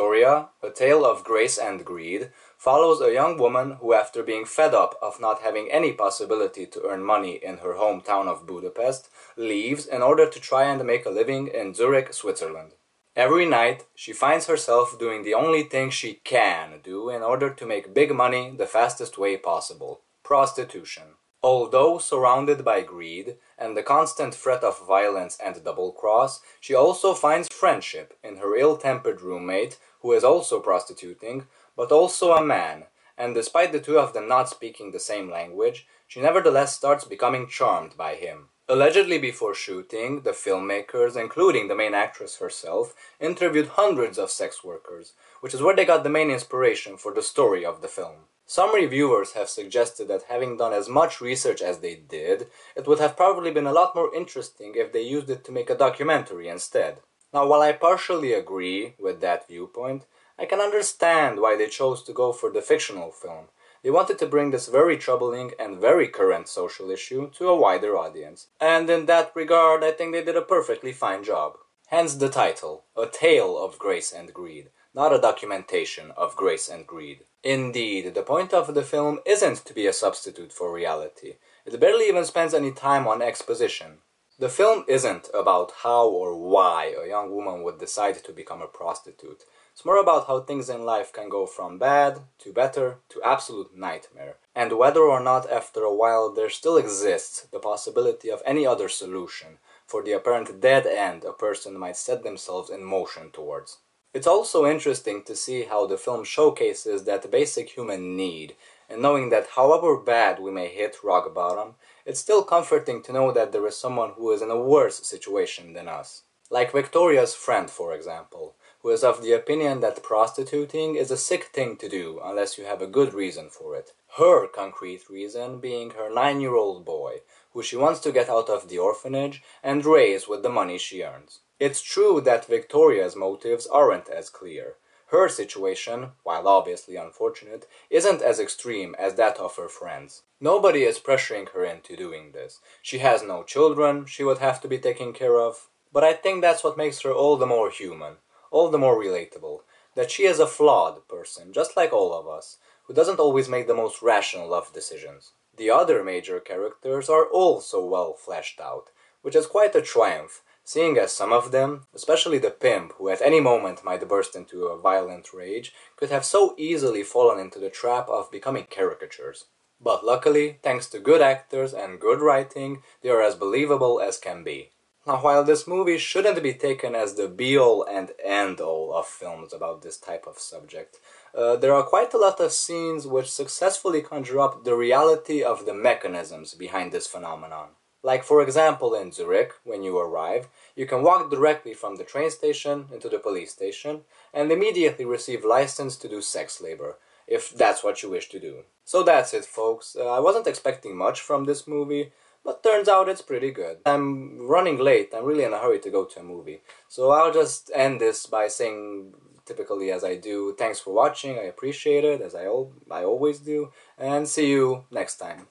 Viktoria, A Tale of Grace and Greed, follows a young woman who, after being fed up of not having any possibility to earn money in her hometown of Budapest, leaves in order to try and make a living in Zurich, Switzerland. Every night, she finds herself doing the only thing she can do in order to make big money the fastest way possible: prostitution. Although surrounded by greed and the constant threat of violence and double-cross, she also finds friendship in her ill-tempered roommate, who is also prostituting, but also a man, and despite the two of them not speaking the same language, she nevertheless starts becoming charmed by him. Allegedly before shooting, the filmmakers, including the main actress herself, interviewed hundreds of sex workers, which is where they got the main inspiration for the story of the film. Some reviewers have suggested that having done as much research as they did, it would have probably been a lot more interesting if they used it to make a documentary instead. Now, while I partially agree with that viewpoint, I can understand why they chose to go for the fictional film. They wanted to bring this very troubling and very current social issue to a wider audience. And in that regard, I think they did a perfectly fine job. Hence the title, A Tale of Grace and Greed, not a documentation of grace and greed. Indeed, the point of the film isn't to be a substitute for reality. It barely even spends any time on exposition. The film isn't about how or why a young woman would decide to become a prostitute. It's more about how things in life can go from bad to better to absolute nightmare, and whether or not after a while there still exists the possibility of any other solution for the apparent dead end a person might set themselves in motion towards. It's also interesting to see how the film showcases that basic human need, and knowing that however bad we may hit rock bottom, it's still comforting to know that there is someone who is in a worse situation than us. Like Victoria's friend, for example, who is of the opinion that prostituting is a sick thing to do unless you have a good reason for it. Her concrete reason being her 9-year-old boy, who she wants to get out of the orphanage and raise with the money she earns. It's true that Victoria's motives aren't as clear. Her situation, while obviously unfortunate, isn't as extreme as that of her friends. Nobody is pressuring her into doing this. She has no children she would have to be taken care of. But I think that's what makes her all the more human, all the more relatable, that she is a flawed person, just like all of us, who doesn't always make the most rational of decisions. The other major characters are also well fleshed out, which is quite a triumph, seeing as some of them, especially the pimp, who at any moment might burst into a violent rage, could have so easily fallen into the trap of becoming caricatures. But luckily, thanks to good actors and good writing, they are as believable as can be. Now, while this movie shouldn't be taken as the be-all and end-all of films about this type of subject, there are quite a lot of scenes which successfully conjure up the reality of the mechanisms behind this phenomenon. Like, for example, in Zurich, when you arrive, you can walk directly from the train station into the police station and immediately receive license to do sex labor, if that's what you wish to do. So that's it, folks. I wasn't expecting much from this movie, but turns out it's pretty good. I'm running late, I'm really in a hurry to go to a movie, so I'll just end this by saying, typically as I do, thanks for watching, I appreciate it, as I always do, and see you next time.